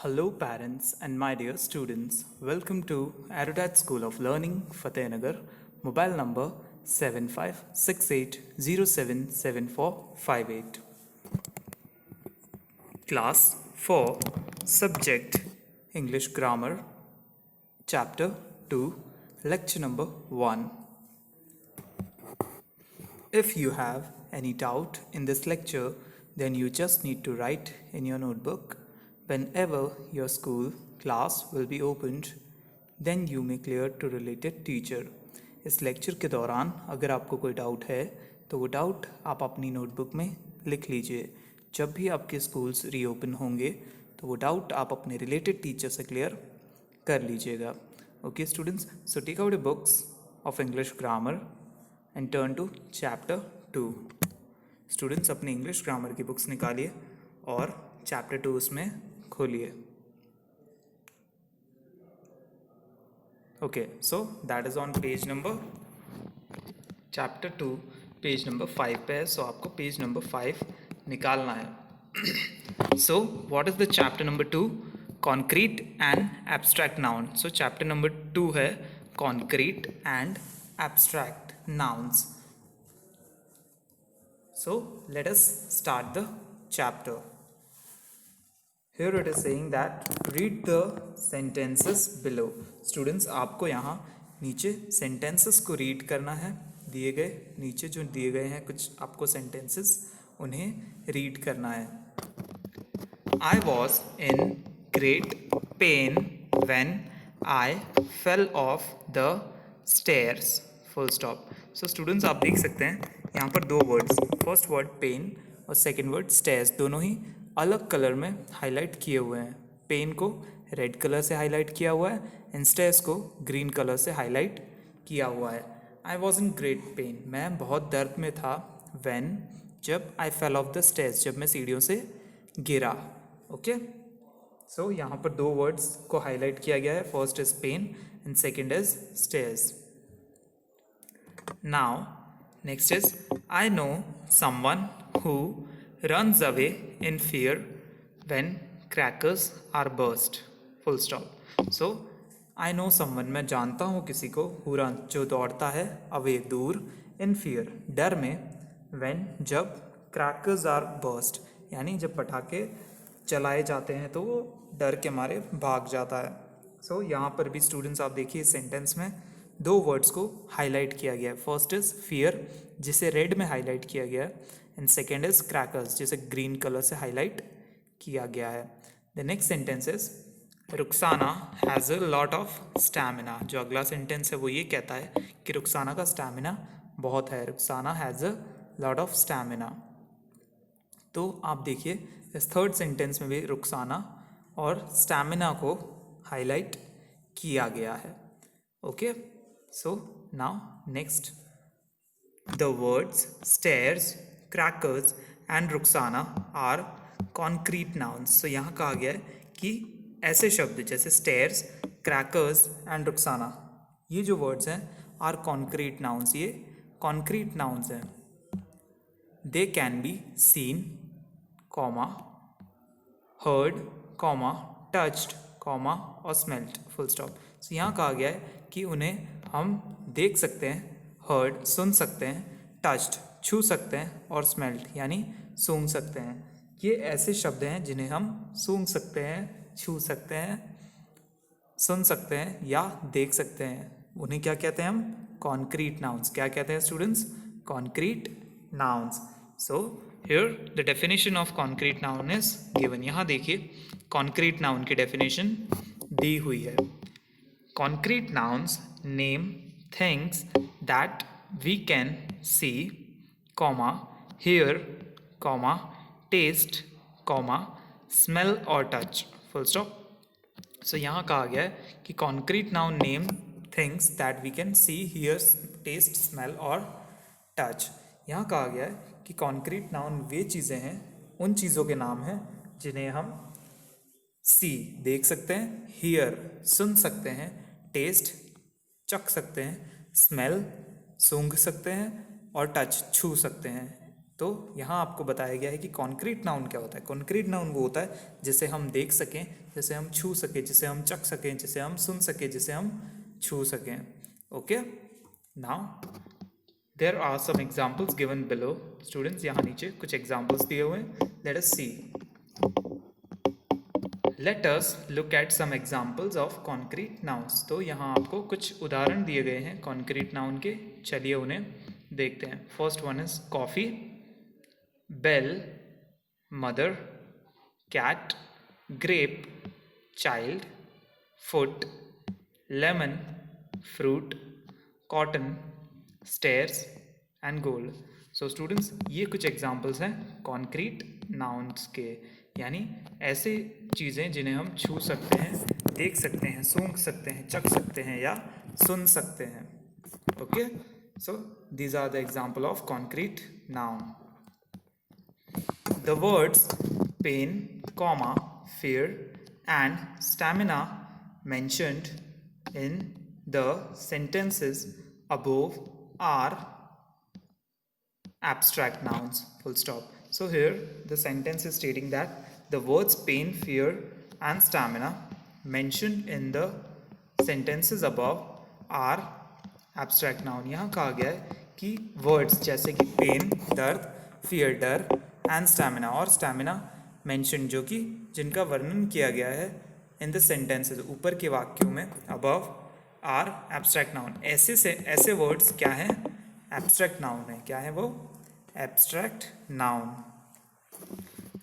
Hello, parents and my dear students. Welcome to Aerodat School of Learning, Fatehnagar. Mobile number 7568077458. Class 4, Subject English Grammar, Chapter 2, Lecture number 1. If you have any doubt in this lecture, then you just need to write in your notebook. Whenever your school class will be opened, then you may clear to related teacher. इस lecture के दौरान अगर आपको कोई doubt है तो वो doubt आप अपनी नोटबुक में लिख लीजिए. जब भी आपके स्कूल्स रीओपन होंगे तो वो डाउट आप अपने रिलेटेड टीचर से क्लियर कर लीजिएगा. Okay students, so take out the books of English grammar and turn to chapter 2. Students अपनी इंग्लिश ग्रामर की बुक्स निकालिए और चैप्टर 2 उसमें खोलिए. Okay, so that is on page number chapter 2 page number 5 पे है. सो आपको पेज नंबर 5 निकालना है. So what is the chapter number 2? Concrete and abstract noun. So chapter number 2 है concrete and abstract nouns. So let us start the chapter. Here it is saying that read the sentences below. Students, आपको यहाँ नीचे sentences को read करना है. दिए गए नीचे जो दिए गए हैं कुछ आपको sentences, उन्हें read करना है. I was in great pain when I fell off the stairs. Full stop. So students आप देख सकते हैं यहाँ पर दो वर्ड्स, फर्स्ट वर्ड पेन और सेकंड वर्ड स्टेयर्स, दोनों ही अलग कलर में हाईलाइट किए हुए हैं. पेन को रेड कलर से हाईलाइट किया हुआ है एंड स्टेयर्स को ग्रीन कलर से हाईलाइट किया हुआ है. I was in great pen, मैं बहुत दर्द में था. व्हेन, जब. आई फेल ऑफ द स्टेयर्स, जब मैं सीढ़ियों से गिरा. ओके, सो यहाँ पर दो वर्ड्स को हाईलाइट किया गया है. First is pen and second is stairs. Now, next is I know someone who runs away in fear when crackers are burst. Full stop. So, I know someone, मैं जानता हूँ किसी को, who run, जो दौड़ता है, away, दूर, in fear, डर में, when, जब, crackers are burst, यानी जब पटाखे चलाए जाते हैं तो वो डर के मारे भाग जाता है. सो यहाँ पर भी स्टूडेंट्स आप देखिए सेंटेंस में दो वर्ड्स को हाईलाइट किया गया है. फर्स्ट इज फियर, जिसे रेड में हाईलाइट किया गया है, एंड सेकेंड इज क्रैकर्स, जिसे ग्रीन कलर से हाईलाइट किया गया है. The next sentence is Rukhsana has a lot of stamina. जो अगला सेंटेंस है वो ये कहता है कि रुखसाना का स्टैमिना बहुत है. Rukhsana has a lot of stamina. तो आप देखिए इस थर्ड सेंटेंस में भी रुखसाना और स्टैमिना को हाईलाइट किया गया है. Okay, so now next, the words stairs, crackers and Rukhsana are concrete nouns. so यहाँ कहा गया है कि ऐसे शब्द जैसे stairs, crackers and रुखसाना, ये जो words हैं are concrete nouns. ये concrete nouns हैं. they can be seen, comma, heard, comma, touched, comma और smelt. full stop. so यहाँ कहा गया है कि उन्हें हम देख सकते हैं, हर्ड सुन सकते हैं, टच्ड छू सकते हैं और स्मेल्ट यानी सूंघ सकते हैं. ये ऐसे शब्द हैं जिन्हें हम सूंघ सकते हैं, छू सकते हैं, सुन सकते हैं या देख सकते हैं. उन्हें क्या कहते हैं हम? Concrete nouns. क्या कहते हैं students? Concrete nouns. So here the definition of concrete noun is given. यहाँ देखिए कॉन्क्रीट नाउन की डेफिनेशन दी हुई है. Concrete nouns name things that we can see, comma, hear, comma, taste, comma, smell or touch. Full stop. So यहाँ कहा गया है कि concrete noun name things that we can see, hear, taste, smell or touch. यहाँ कहा गया है कि concrete noun वे चीज़ें हैं, उन चीज़ों के नाम हैं जिन्हें हम सी देख सकते हैं, हियर सुन सकते हैं, टेस्ट चख सकते हैं, स्मेल सूंघ सकते हैं और टच छू सकते हैं. तो यहाँ आपको बताया गया है कि कॉन्क्रीट नाउन क्या होता है। कॉन्क्रीट नाउन वो होता है जिसे हम देख सकें, जिसे हम छू सकें, जिसे हम चख सकें, जिसे हम सुन सकें, जिसे हम छू सकें। Okay, now there are some examples given below. Students यहाँ नीचे कुछ एग्जाम्पल्स दिए हुए हैं, let us see. Let us look at some examples of concrete nouns. तो यहाँ आपको कुछ उदाहरण दिए गए हैं कॉन्क्रीट नाउन के, चलिए उन्हें देखते हैं। First one is coffee, bell, mother, cat, grape, child, foot, lemon, fruit, cotton, stairs and gold. So students, ये कुछ एग्जाम्पल्स हैं कॉन्क्रीट नाउन्स के, यानी ऐसे चीज़ें जिन्हें हम छू सकते हैं, देख सकते हैं, सूंघ सकते हैं, चख सकते हैं या सुन सकते हैं। Okay, so these are the example of concrete noun. The words pain, comma, fear and stamina mentioned in the sentences above are abstract nouns, full stop. So here the sentence is stating that the words pain, fear and stamina mentioned in the sentences above are abstract noun. यहाँ कहा गया है कि words जैसे कि pen दर्द, fear डर and stamina और स्टैमिना मेंशन जो कि जिनका वर्णन किया गया है इन द सेंटेंसेस ऊपर के वाक्यों में अबव आर एब्स्ट्रैक्ट नाउन। ऐसे वर्ड्स क्या हैं? एब्स्ट्रैक्ट नाउन है। क्या है वो? Abstract noun.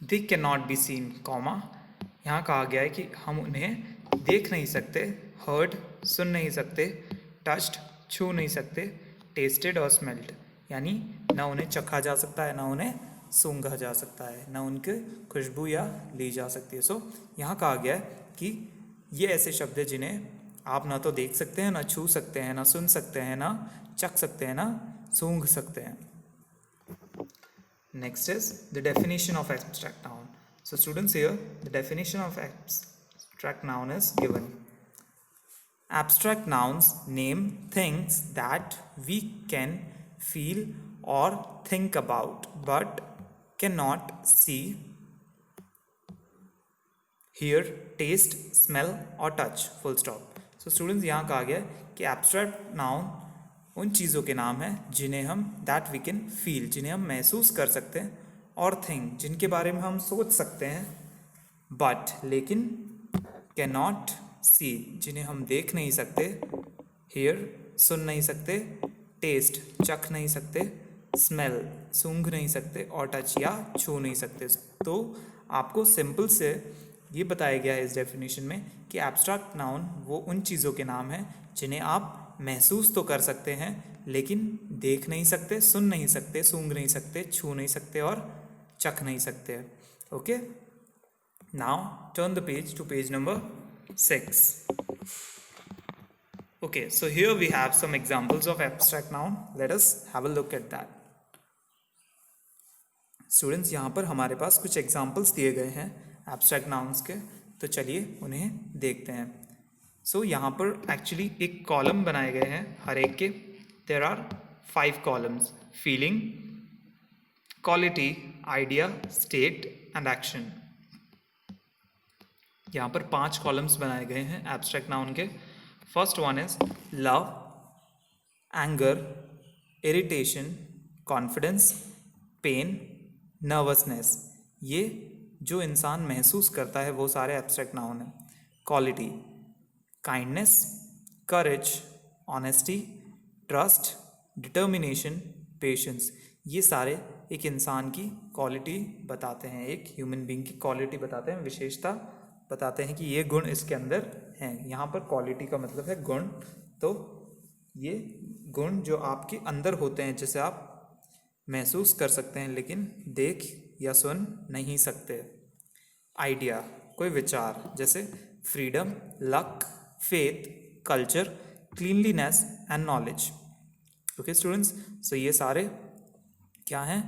They can not be seen comma, यहाँ कहा गया है कि हम उन्हें देख नहीं सकते, हर्ड सुन नहीं सकते, टच्ड छू नहीं सकते, टेस्टेड और स्मेल्ड यानी ना उन्हें चखा जा सकता है, ना उन्हें सूंघा जा सकता है, ना उनके खुशबू या ली जा सकती है। सो यहाँ कहा गया है कि ये ऐसे शब्द हैं जिन्हें आप ना तो देख सकते हैं, ना छू सकते हैं, ना सुन सकते हैं, ना चख सकते हैं, ना सूंघ सकते हैं। Next is the definition of abstract noun. So students, here the definition of abstract noun is given. Abstract nouns name things that we can feel or think about but cannot see, hear, taste, smell or touch, full stop. So students, यहाँ कहा गया कि abstract noun उन चीज़ों के नाम हैं जिन्हें हम that we can feel, जिन्हें हम महसूस कर सकते हैं, और think, जिनके बारे में हम सोच सकते हैं, but लेकिन cannot सी, जिन्हें हम देख नहीं सकते, हेयर सुन नहीं सकते, टेस्ट चख नहीं सकते, स्मेल सूंघ नहीं सकते और टच या छू नहीं सकते। तो आपको सिंपल से ये बताया गया है इस डेफिनेशन में कि एब्स्ट्रैक्ट नाउन वो उन चीज़ों के नाम हैं जिन्हें आप महसूस तो कर सकते हैं लेकिन देख नहीं सकते, सुन नहीं सकते, सूंघ नहीं सकते, छू नहीं सकते और चख नहीं सकते। Okay, now turn the page to page number 6. Okay, so here we have some examples of abstract noun. Let us have a look at that. Students, यहाँ पर हमारे पास कुछ examples दिए गए हैं abstract nouns के, तो चलिए उन्हें देखते हैं। So यहाँ पर actually एक column बनाए गए हैं हर एक के। There are 5 columns: feeling, quality, idea, state and action. यहाँ पर 5 कॉलम्स बनाए गए हैं एब्स्ट्रैक्ट नाउन के। First one is love, anger, irritation, confidence, pain, nervousness. ये जो इंसान महसूस करता है वो सारे एब्स्ट्रैक्ट नाउन हैं। Quality, kindness, courage, honesty, trust, determination, patience. ये सारे एक इंसान की क्वालिटी बताते हैं, एक ह्यूमन बीइंग की क्वालिटी बताते हैं, विशेषता बताते हैं कि ये गुण इसके अंदर हैं। यहाँ पर क्वालिटी का मतलब है गुण, तो ये गुण जो आपके अंदर होते हैं जिसे आप महसूस कर सकते हैं लेकिन देख या सुन नहीं सकते। आइडिया, कोई विचार, जैसे freedom, luck, faith, culture, cleanliness and knowledge. Okay students, so ये सारे क्या हैं?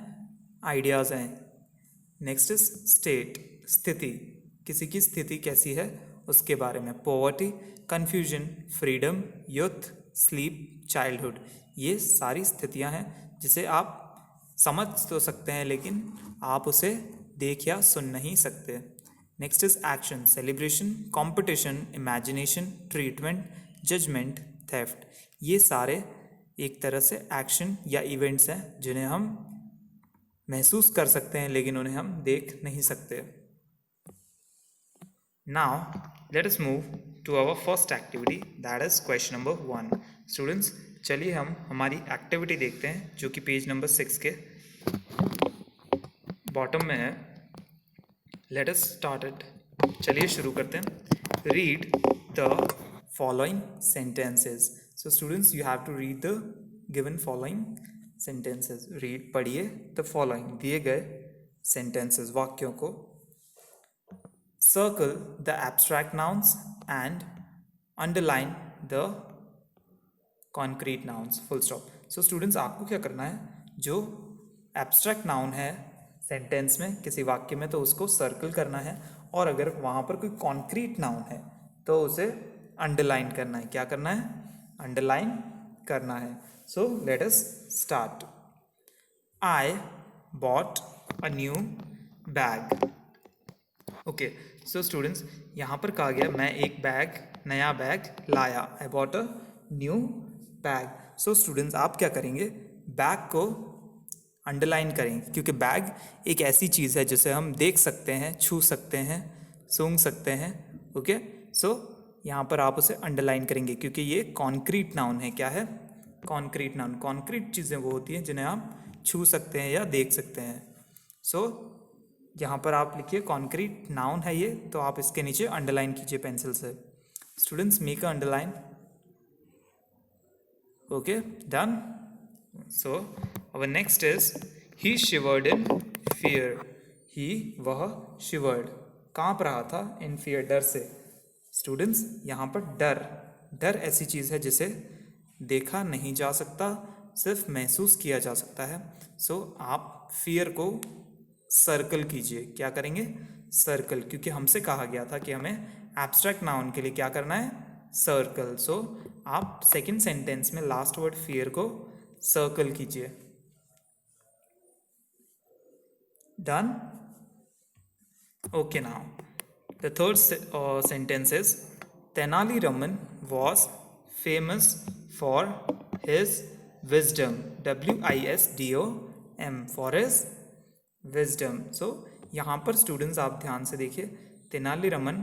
आइडियाज़ हैं। नेक्स्ट इज स्टेट, स्थिति, किसी की स्थिति कैसी है उसके बारे में। Poverty, confusion, freedom, youth, sleep, childhood. ये सारी स्थितियां हैं जिसे आप समझ तो सकते हैं लेकिन आप उसे देख या सुन नहीं सकते। Next is action, celebration, competition, imagination, treatment, judgement, theft. ये सारे एक तरह से एक्शन या इवेंट्स हैं जिन्हें हम महसूस कर सकते हैं लेकिन उन्हें हम देख नहीं सकते। Now, let us move to our first activity, that is question number 1. Students, चलिए हम हमारी एक्टिविटी देखते हैं जो कि पेज नंबर 6 के बॉटम में है। Let us start it. चलिए शुरू करते हैं। Read the following sentences. So students, you have to read the given following sentences. Read, पढ़िए the following, दिए गए sentences, वाक्यों को। Circle the abstract nouns and underline the concrete nouns. Full stop. So students, आपको क्या करना है, जो abstract noun है सेंटेंस में किसी वाक्य में तो उसको सर्कल करना है, और अगर वहाँ पर कोई कॉन्क्रीट नाउन है तो उसे अंडरलाइन करना है। क्या करना है? अंडरलाइन करना है। सो let us start. I bought a new bag. Okay, so students, यहाँ पर कहा गया मैं एक नया बैग लाया। I bought a new bag. So students, आप क्या करेंगे? बैग को अंडरलाइन करेंगे क्योंकि बैग एक ऐसी चीज़ है जिसे हम देख सकते हैं, छू सकते हैं, सूंघ सकते हैं। ओके, सो यहाँ पर आप उसे अंडरलाइन करेंगे क्योंकि ये कॉन्क्रीट नाउन है। क्या है? Concrete noun. कॉन्क्रीट चीज़ें वो होती हैं जिन्हें आप छू सकते हैं या देख सकते हैं। सो यहाँ पर आप लिखिए कॉन्क्रीट नाउन है ये, तो आप इसके नीचे अंडरलाइन कीजिए पेंसिल से। Students, make a underline. Okay, done. So our next is he शिवर्ड in fear. वह शिवर्ड, कांप रहा था, इन फियर, डर से। स्टूडेंट्स, यहाँ पर डर ऐसी चीज़ है जिसे देखा नहीं जा सकता, सिर्फ महसूस किया जा सकता है। सो आप फियर को सर्कल कीजिए। क्या करेंगे? सर्कल, क्योंकि हमसे कहा गया था कि हमें एब्स्ट्रैक्ट नाउन के लिए क्या करना है? सर्कल। सो आप सेकंड सेंटेंस में लास्ट वर्ड फियर को सर्कल कीजिए। Done? Okay, now the third sentence is Tenali Raman was famous for his wisdom. WISDOM, for his wisdom. So यहाँ पर स्टूडेंट्स आप ध्यान से देखिए, तेनालीरामन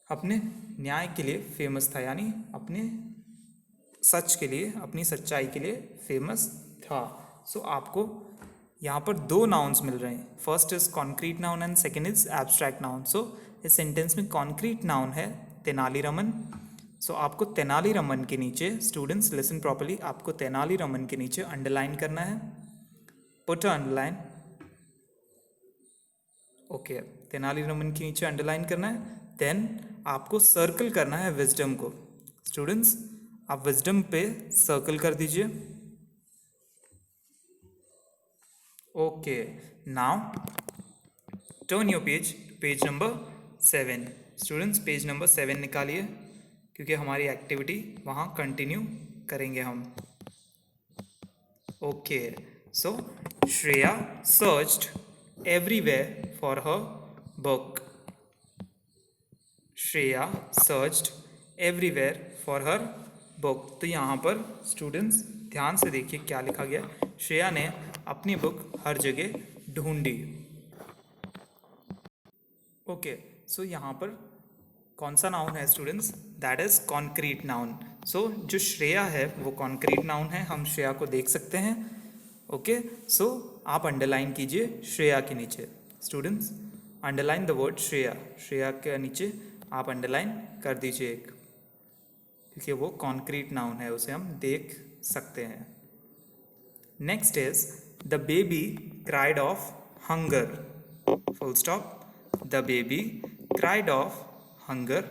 अपने न्याय के लिए फेमस था, यानी अपने सच के लिए, अपनी सच्चाई के लिए फेमस था। सो आपको यहाँ पर दो नाउन्स मिल रहे हैं। First is concrete noun and second is abstract noun. So इस सेंटेंस में कॉन्क्रीट नाउन है तेनालीरामन। सो आपको तेनालीरामन के नीचे, स्टूडेंट्स लिसन प्रॉपर्ली, आपको तेनालीरामन के नीचे अंडरलाइन करना है। Put underline. ओके, तेनालीरामन के नीचे अंडरलाइन करना है। देन आपको सर्कल करना है विजडम को। स्टूडेंट्स, आप विजडम पे सर्कल कर दीजिए। Okay, now turn your page number 7। Students, page number 7 निकालिए क्योंकि हमारी एक्टिविटी वहाँ कंटिन्यू करेंगे हम। Okay, so Shreya searched everywhere for her book. Shreya searched everywhere for her book. तो यहाँ पर स्टूडेंट्स ध्यान से देखिए क्या लिखा गया। श्रेया ने अपनी बुक हर जगह ढूंढी। ओके, सो यहाँ पर कौन सा नाउन है students? That is concrete noun. So जो श्रेया है वो कॉन्क्रीट नाउन है, हम श्रेया को देख सकते हैं। ओके, सो आप अंडरलाइन कीजिए श्रेया के नीचे। Students, underline the word Shreya. Shreya के नीचे आप अंडरलाइन कर दीजिए एक, क्योंकि वो कॉन्क्रीट नाउन है, उसे हम देख सकते हैं। Next is the baby cried of hunger. Full stop. The baby cried of hunger.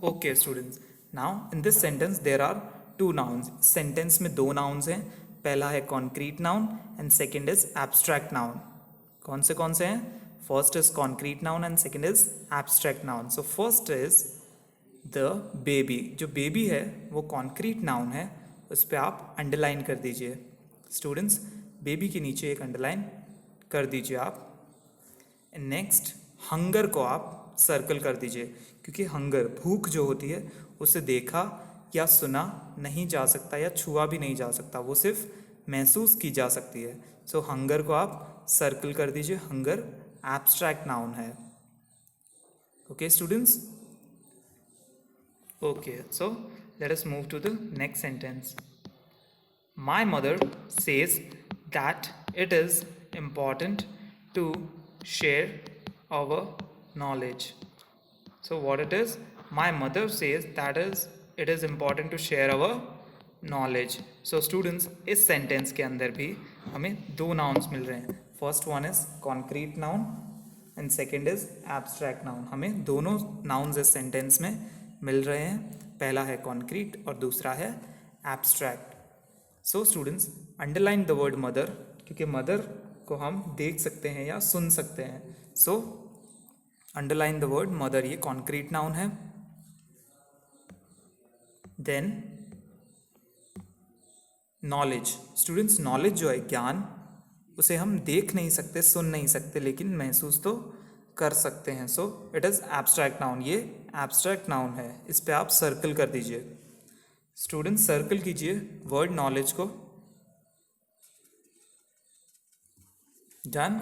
Okay students, now in this sentence there are two nouns. Sentence में दो नाउन्स हैं, पहला है concrete noun and second is abstract noun. कौन से हैं? First is concrete noun and second is abstract noun. So first is the baby. जो baby है वो कॉन्क्रीट नाउन है उस पर आप अंडरलाइन कर दीजिए। स्टूडेंट्स, बेबी के नीचे एक अंडरलाइन कर दीजिए आप। नेक्स्ट, हंगर को आप सर्कल कर दीजिए, क्योंकि हंगर, भूख जो होती है, उसे देखा या सुना नहीं जा सकता या छुआ भी नहीं जा सकता, वो सिर्फ महसूस की जा सकती है। सो हंगर को आप सर्कल कर दीजिए। हंगर एब्स्ट्रैक्ट नाउन है। Okay students? Okay, so let us move to the next sentence. My mother says that it is important to share our knowledge. So what it is? My mother says that it is important to share our knowledge. So students, इस sentence के अंदर भी हमें दो nouns मिल रहे हैं. First one is concrete noun and second is abstract noun. हमें दोनों nouns इस sentence में मिल रहे हैं. पहला है concrete और दूसरा है abstract. So students, underline the word mother, क्योंकि मदर को हम देख सकते हैं या सुन सकते हैं. So underline the word mother, ये कॉन्क्रीट नाउन है. Then knowledge. स्टूडेंट्स, नॉलेज जो है, ज्ञान, उसे हम देख नहीं सकते, सुन नहीं सकते, लेकिन महसूस तो कर सकते हैं. So it is abstract noun. ये एब्स्ट्रैक्ट नाउन है. इस पे आप सर्कल कर दीजिए. स्टूडेंट्स, सर्कल कीजिए वर्ड नॉलेज को. Done.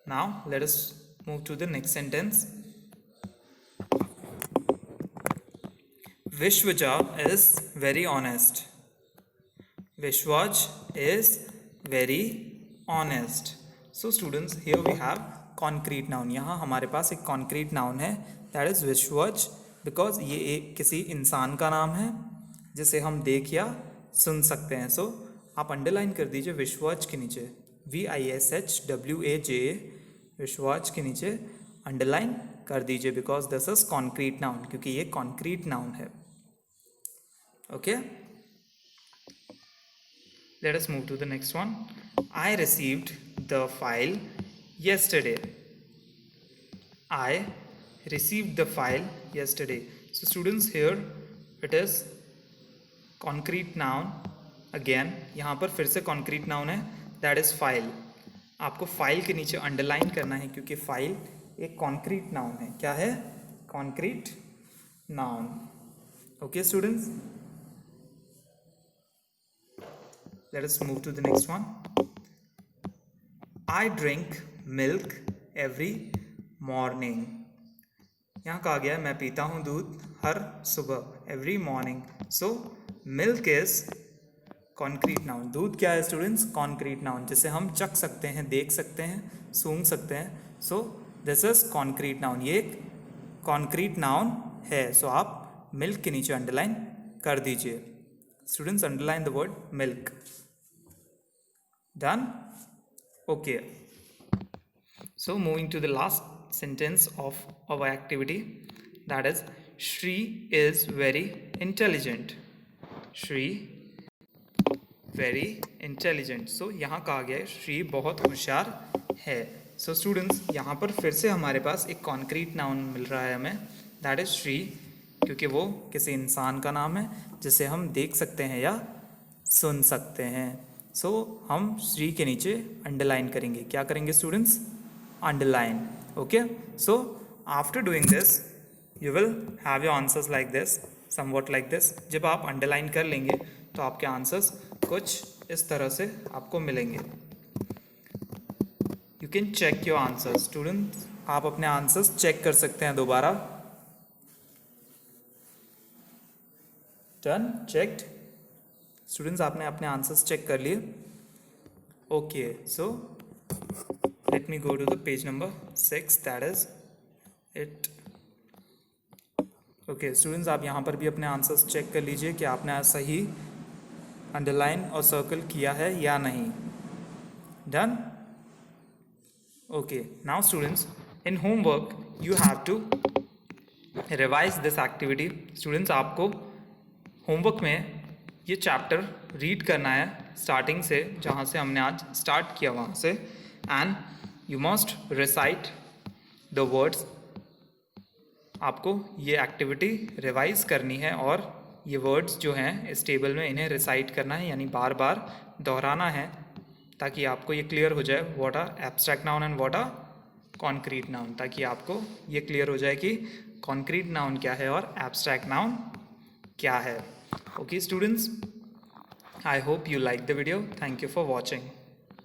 Now let us move to the next sentence. Vishwaja is very honest. Vishwaj is very honest. So students, here we have concrete noun. यहाँ हमारे पास एक कॉन्क्रीट नाउन है, दैट इज विश्वज, बिकॉज ये एक किसी इंसान का नाम है जिसे हम देख या सुन सकते हैं. सो आप अंडरलाइन कर दीजिए विश्वज के नीचे, VISHWAJ, विश्वज के नीचे अंडरलाइन कर दीजिए, because this is concrete noun, क्योंकि ये कॉन्क्रीट नाउन है. Okay, let us move to the next one. I received the file yesterday. I received the file yesterday. So students, here it is concrete noun again. यहाँ पर फिर से concrete noun है, that is file. आपको file के नीचे underline करना है, क्योंकि फाइल एक concrete noun है. क्या है? concrete noun. Okay students, let us move to the next one. I drink milk every morning. यहाँ कहा गया है मैं पीता हूँ दूध हर सुबह, every morning. So milk is concrete noun. दूध क्या है स्टूडेंट्स? कॉन्क्रीट नाउन, जिसे हम चख सकते हैं, देख सकते हैं, सूंघ सकते हैं. So this is concrete noun. ये एक कॉन्क्रीट नाउन है. सो आप मिल्क के नीचे अंडरलाइन कर दीजिए. Students, underline the word milk. Done. Okay, so moving to the last sentence of our activity, that is Shri is very intelligent. Shri very intelligent. So यहाँ कहा गया है श्री बहुत होशियार है. So students, यहाँ पर फिर से हमारे पास एक concrete noun मिल रहा है हमें, that is श्री, क्योंकि वो किसी इंसान का नाम है जिसे हम देख सकते हैं या सुन सकते हैं. So हम श्री के नीचे अंडरलाइन करेंगे. क्या करेंगे students? Underline. Okay, so after doing this you will have your answers like this, somewhat like this. जब आप अंडरलाइन कर लेंगे तो आपके आंसर्स कुछ इस तरह से आपको मिलेंगे. You can check your answers. Students, आप अपने आंसर्स चेक कर सकते हैं दोबारा. Done? Checked? Students, आपने अपने आंसर्स चेक कर लिए. Okay, so let me go to the page number 6, that is it. Okay students, आप यहाँ पर भी अपने आंसर्स चेक कर लीजिए कि आपने सही अंडरलाइन और सर्कल किया है या नहीं. Done. Okay, now students, in homework you have to revise this activity. Students, आपको होमवर्क में ये चैप्टर रीड करना है स्टार्टिंग से, जहाँ से हमने आज स्टार्ट किया वहाँ से, and you must recite the words. आपको ये एक्टिविटी रिवाइज करनी है और ये वर्ड्स जो हैं इस टेबल में इन्हें रिसाइट करना है, यानी बार बार दोहराना है, ताकि आपको ये क्लियर हो जाए what are abstract noun and what are concrete noun, ताकि आपको ये क्लियर हो जाए कि कॉन्क्रीट नाउन क्या है और एब्स्ट्रैक्ट नाउन क्या है. Okay students, I hope you liked the video. Thank you for watching.